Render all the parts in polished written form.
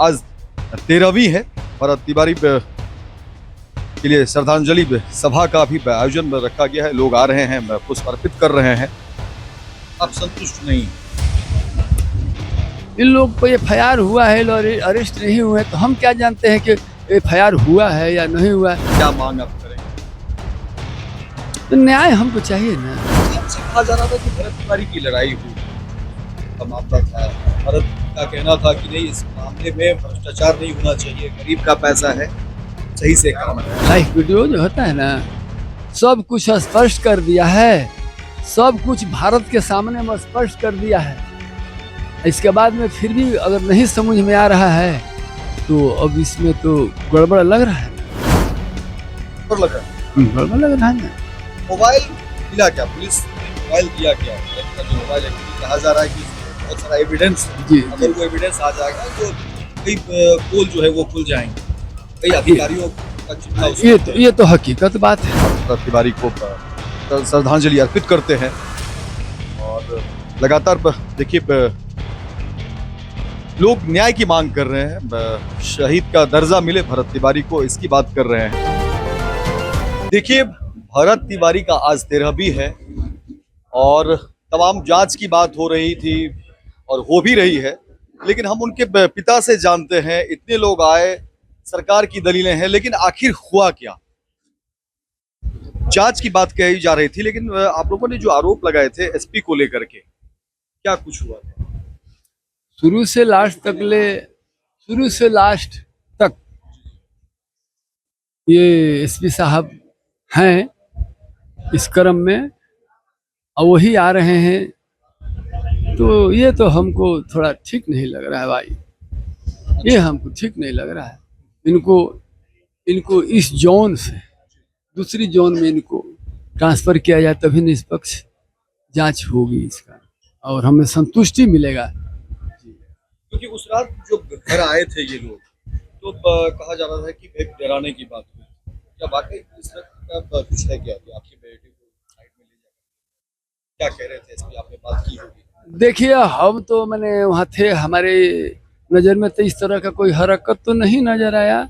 आज 13वीं है। भरत तिवारी के लिए श्रद्धांजलि सभा का भी आयोजन रखा गया है। लोग आ रहे हैं, पुष्प अर्पित कर रहे हैं। आप संतुष्ट नहीं? इन लोग को FIR हुआ है, लोग अरेस्ट नहीं हुए, तो हम क्या जानते हैं कि FIR हुआ है या नहीं हुआ है। क्या मांग आप करेंगे? तो न्याय हमको चाहिए ना। हमसे कहा जा रहा था कि भरत तिवारी की लड़ाई हुई का मामला था। भरत का कहना था कि नहीं, इस मामले में भ्रष्टाचार नहीं होना चाहिए, गरीब का पैसा है, सही से काम है। लाइव वीडियो जो होता है ना, सब कुछ स्पष्ट कर दिया है, सब कुछ भारत के सामने में स्पष्ट कर दिया है। इसके बाद में फिर भी अगर नहीं समझ में आ रहा है तो अब इसमें तो गड़बड़ लग रहा है। पर लगा गड़बड़ लग रहा है ना। मोबाइल मिला क्या? पुलिस ने मोबाइल दिया क्या? भरत का जो मोबाइल है, क्योंकि कहा जा रहा है कि इसमें बहुत सारा एविडेंस है। जी, अगर वो एविडेंस आ जाएगा तो कई पोल जो है वो खुल जाएंगे, कई अधिकारियों का चिट्ठा। ये तो हकीकत बात है। भरत तिवारी को श्रद्धांजलि अर्पित करते हैं और लगातार देखिए लोग न्याय की मांग कर रहे हैं। शहीद का दर्जा मिले भरत तिवारी को, इसकी बात कर रहे हैं। देखिए, भरत तिवारी का आज 13वीं है और तमाम जांच की बात हो रही थी और हो भी रही है, लेकिन हम उनके पिता से जानते हैं। इतने लोग आए, सरकार की दलीलें हैं, लेकिन आखिर हुआ क्या? जांच की बात कही जा रही थी, लेकिन आप लोगों ने जो आरोप लगाए थे SP को लेकर के, क्या कुछ हुआ था? शुरू से लास्ट तक ये SP साहब हैं इस क्रम में और वही आ रहे हैं, तो ये तो हमको थोड़ा ठीक नहीं लग रहा है भाई। ये हमको ठीक नहीं लग रहा है। इनको इस जोन से दूसरी जोन में इनको ट्रांसफर किया जाए, तभी निष्पक्ष जांच होगी इसका और हमें संतुष्टि मिलेगा। क्योंकि उस रात जो घर आए थे ये लोग, तो कहा जा रहा था कि एक डराने की बात हुई। क्या वाकई इस तरह का कुछ है क्या कि आपके बेटे को साइड में ले जाकर क्या कह रहे थे? इसमें आपने बात की होगी। देखिए, हम तो मैंने वहाँ थे, हमारे नज़र में तो इस तरह का कोई हरकत तो नहीं नजर आया,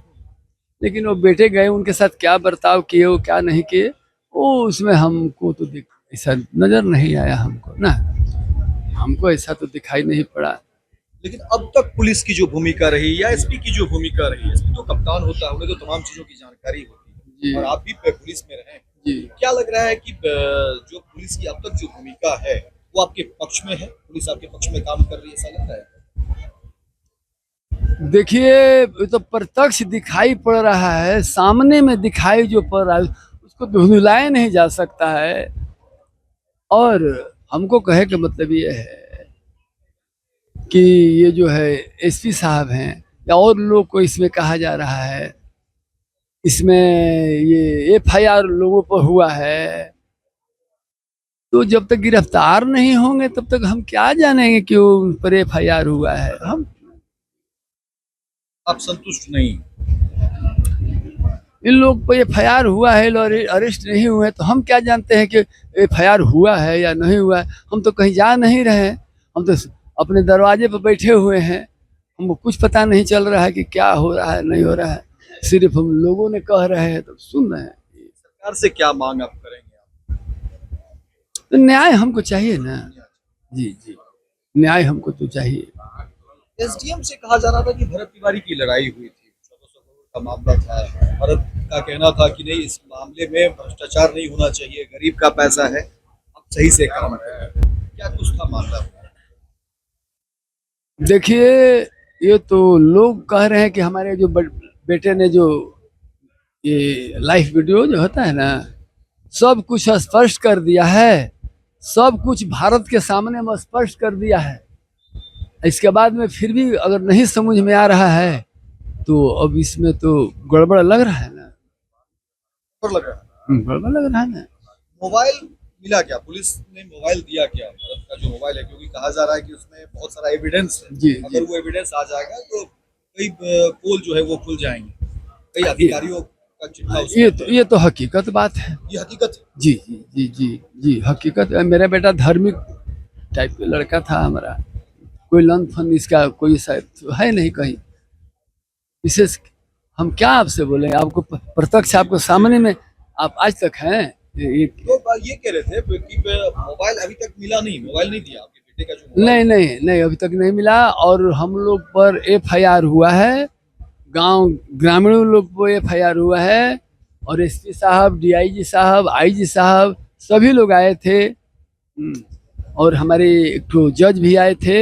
लेकिन वो बेटे गए, उनके साथ क्या बर्ताव किए, वो क्या नहीं किए, वो उसमें हमको तो ऐसा नजर नहीं आया हमको ना। हमको ऐसा तो दिखाई नहीं पड़ा। लेकिन अब तक पुलिस की जो भूमिका रही या SP की जो भूमिका रही, SP तो कप्तान होता है, उन्हें तो तमाम चीजों की जानकारी होती है और आप भी पुलिस में रहे जी, क्या लग रहा है कि जो पुलिस की अब तक जो भूमिका है वो आपके पक्ष में है? पुलिस आपके पक्ष में काम कर रही है, ऐसा लगता है? देखिए, ये तो प्रत्यक्ष दिखाई पड़ रहा है, सामने में दिखाई जो पड़ रहा है उसको धुंधलाया नहीं जा सकता है। और हमको कहे का मतलब ये है कि ये जो है SP साहब हैं या और लोग को इसमें कहा जा रहा है, इसमें ये FIR लोगों पर हुआ है, तो जब तक गिरफ्तार नहीं होंगे तब तक हम क्या जानेंगे कि उन पर FIR हुआ है। हम आप संतुष्ट नहीं? इन लोग को FIR हुआ है, लोग अरेस्ट नहीं हुए, तो हम क्या जानते हैं कि FIR हुआ है या नहीं हुआ है। हम तो कहीं जा नहीं रहे हैं, हम तो अपने दरवाजे पर बैठे हुए हैं। हमको कुछ पता नहीं चल रहा है कि क्या हो रहा है, नहीं हो रहा है। सिर्फ हम लोगों ने कह रहे हैं तो सुन रहे हैं। सरकार से क्या मांग आप करेंगे? तो न्याय हमको चाहिए ना। जी, न्याय हमको तो चाहिए। SDM से कहा जा रहा था कि भरत तिवारी की लड़ाई हुई थी, 1400 करोड़ का मामला था। भरत का कहना था कि नहीं, इस मामले में भ्रष्टाचार नहीं होना चाहिए, गरीब का पैसा है, आप सही से काम करें। क्या कुछ था मामला? देखिए, ये तो लोग कह रहे हैं कि हमारे जो बेटे ने जो ये लाइव वीडियो जो होता है ना, सब कुछ स्पष्ट कर दिया है, सब कुछ भारत के सामने में स्पष्ट कर दिया है। इसके बाद में फिर भी अगर नहीं समझ में आ रहा है तो अब इसमें तो गड़बड़ लग रहा है ना। पर लग रहा है गड़बड़ लग रहा है ना। मोबाइल मिला क्या? पुलिस ने मोबाइल दिया क्या? भरत का जो मोबाइल है, क्योंकि कहा जा रहा है कि उसमें बहुत सारा एविडेंस है। जी, अगर वो एविडेंस आ जाएगा तो कई पोल जो है वो खुल जाएंगे, कई अधिकारियों का चिट्ठा। ये तो हकीकत बात है। ये हकीकत है। जी, हकीकत है। मेरा बेटा धार्मिक टाइप का लड़का था हमारा, कोई लन फन इसका कोई शायद है नहीं कहीं, विशेष हम क्या आपसे बोले, आपको प्रत्यक्ष आपको सामने में आप आज तक हैं। तो ये कह रहे थे कि मोबाइल अभी तक मिला नहीं, मोबाइल नहीं दिया आपके बेटे का जो मोबाइल। नहीं नहीं नहीं, अभी तक नहीं मिला। और हम लोग पर FIR हुआ है, गांव ग्रामीणों लोग पर FIR हुआ है, और SP साहब, DIG साहब, IG साहब सभी लोग आए थे। और हमारे एक तो जज भी आए थे,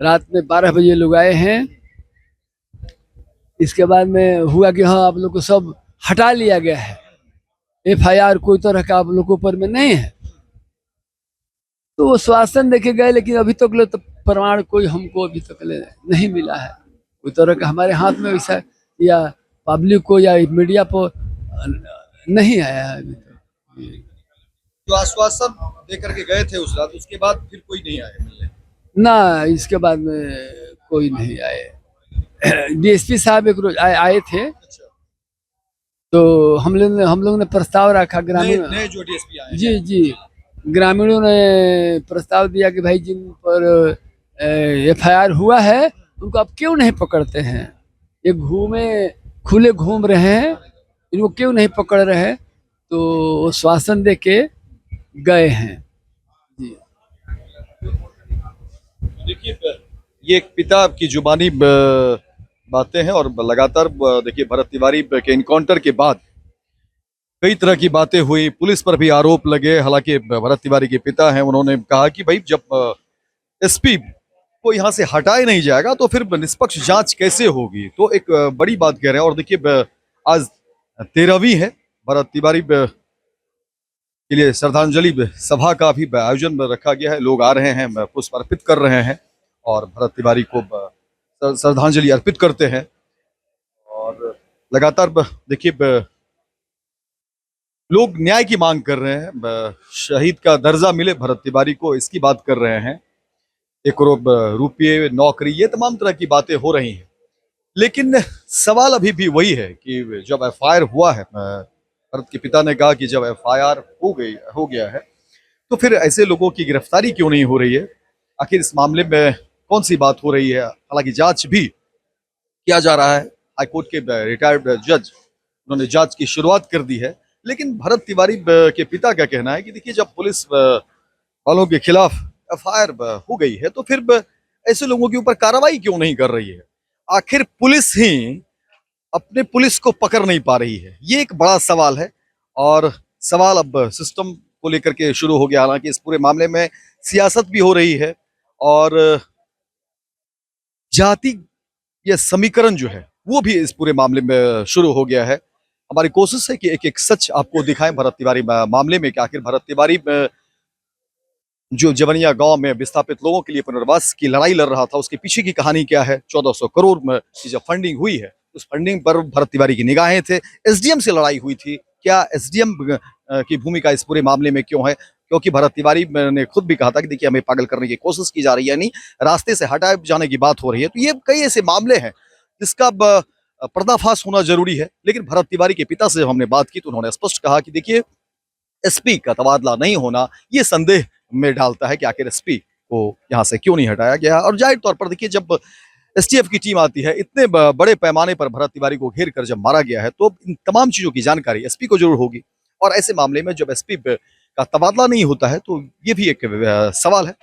रात में 12 बजे लोग आए हैं। इसके बाद में हुआ कि हाँ आप लोग को सब हटा लिया गया है, FIR कोई तरह का आप लोग के ऊपर में नहीं है। तो वो श्वासन देके गए, लेकिन अभी तक ले तो प्रमाण कोई हमको अभी तक ले नहीं मिला है, कोई तरह का हमारे हाथ में वैसा या पब्लिक को या मीडिया पर नहीं आया है अभी तक। जो आश्वासन दे करके गए थे उस रात, उसके बाद फिर कोई नहीं आया मिलने? ना, इसके बाद में कोई नहीं आए। DSP साहब एक रोज आए थे, अच्छा, तो हम लोग ने प्रस्ताव रखा ग्रामीण, नए जो DSP आए जी जी, ग्रामीणों ने प्रस्ताव दिया कि भाई जिन पर FIR हुआ है उनको आप क्यों नहीं पकड़ते हैं, ये खुले घूम रहे हैं, इनको क्यों नहीं पकड़ रहे हैं। तो वो श्वासन दे के गए हैं जी। देखिए, ये एक पिता की जुबानी बातें हैं, और लगातार देखिए भरत तिवारी के इनकाउंटर के बाद कई तरह की बातें हुई, पुलिस पर भी आरोप लगे। हालांकि भरत तिवारी के पिता हैं, उन्होंने कहा कि भाई जब SP को यहाँ से हटाया नहीं जाएगा तो फिर निष्पक्ष जांच कैसे होगी। तो एक बड़ी बात कह रहे हैं। और देखिए आज 13वीं है, भरत तिवारी के लिए श्रद्धांजलि सभा का भी आयोजन रखा गया है, लोग आ रहे हैं, पुष्प अर्पित कर रहे हैं और भरत तिवारी को श्रद्धांजलि अर्पित करते हैं। और लगातार देखिए लोग न्याय की मांग कर रहे हैं, शहीद का दर्जा मिले भरत तिवारी को, इसकी बात कर रहे हैं। 1 करोड़ रुपये, नौकरी, ये तमाम तरह की बातें हो रही हैं। लेकिन सवाल अभी भी वही है कि जब FIR हुआ है, भरत के पिता ने कहा कि जब FIR हो गया है तो फिर ऐसे लोगों की गिरफ्तारी क्यों नहीं हो रही है, आखिर इस मामले में कौन सी बात हो रही है। हालांकि जांच भी किया जा रहा है, हाईकोर्ट के रिटायर्ड जज उन्होंने जांच की शुरुआत कर दी है। लेकिन भरत तिवारी के पिता का कहना है कि देखिए जब पुलिस वालों के खिलाफ FIR हो गई है तो फिर ऐसे लोगों के ऊपर कार्रवाई क्यों नहीं कर रही है। आखिर पुलिस ही अपने पुलिस को पकड़ नहीं पा रही है, ये एक बड़ा सवाल है। और सवाल अब सिस्टम को लेकर के शुरू हो गया। हालांकि इस पूरे मामले में सियासत भी हो रही है और जाति या समीकरण जो है वो भी इस पूरे मामले में शुरू हो गया है। हमारी कोशिश है कि एक एक सच आपको दिखाएं भरत तिवारी मामले में कि आखिर भरत तिवारी जो जवनिया गांव में विस्थापित लोगों के लिए पुनर्वास की लड़ाई लड़ रहा था, उसके पीछे की कहानी क्या है। 1400 करोड़ में जब फंडिंग हुई है, उस फंडिंग पर भरत तिवारी की निगाहें थे। SDM से लड़ाई हुई थी, क्या SDM की भूमिका इस पूरे मामले में क्यों है, क्योंकि भरत तिवारी ने खुद भी कहा था कि देखिए हमें पागल करने की कोशिश की जा रही है, नहीं रास्ते से हटाए जाने की बात हो रही है। तो ये कई ऐसे मामले हैं जिसका पर्दाफाश होना जरूरी है। लेकिन भरत तिवारी के पिता से हमने बात की तो उन्होंने स्पष्ट कहा कि देखिए SP का तबादला नहीं होना ये संदेह में डालता है कि आखिर SP को यहाँ से क्यों नहीं हटाया गया। और जाहिर तौर पर देखिए जब STF की टीम आती है, इतने बड़े पैमाने पर भरत तिवारी को घेर कर जब मारा गया है तो इन तमाम चीजों की जानकारी SP को जरूर होगी। और ऐसे मामले में जब SP का तबादला नहीं होता है तो ये भी एक सवाल है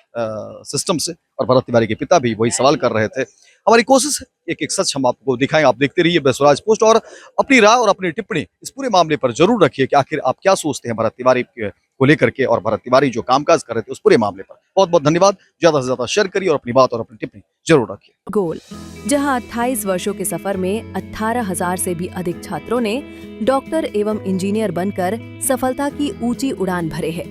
सिस्टम से। और भरत तिवारी के पिता भी वही सवाल कर रहे थे। हमारी कोशिश है एक एक सच हम आपको दिखाएं। आप देखते रहिए स्वराज पोस्ट और अपनी राय और अपनी टिप्पणी इस पूरे मामले पर जरूर रखिए कि आखिर आप क्या सोचते हैं भरत तिवारी को लेकर के और भरत तिवारी जो कामकाज कर रहे थे उस पूरे मामले पर। बहुत बहुत धन्यवाद। ज्यादा से ज्यादा शेयर करिए और अपनी बात और अपनी टिप्पणी जरूर रखिए। गोल, जहां 28 वर्षों के सफर में 18,000 से भी अधिक छात्रों ने डॉक्टर एवं इंजीनियर बनकर सफलता की ऊंची उड़ान भरे है,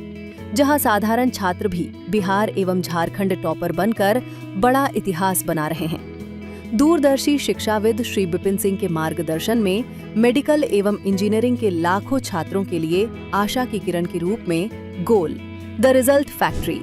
जहां साधारण छात्र भी बिहार एवं झारखंड टॉपर बनकर बड़ा इतिहास बना रहे हैं। दूरदर्शी शिक्षाविद श्री विपिन सिंह के मार्गदर्शन में मेडिकल एवं इंजीनियरिंग के लाखों छात्रों के लिए आशा की किरण के रूप में गोल, द रिजल्ट फैक्ट्री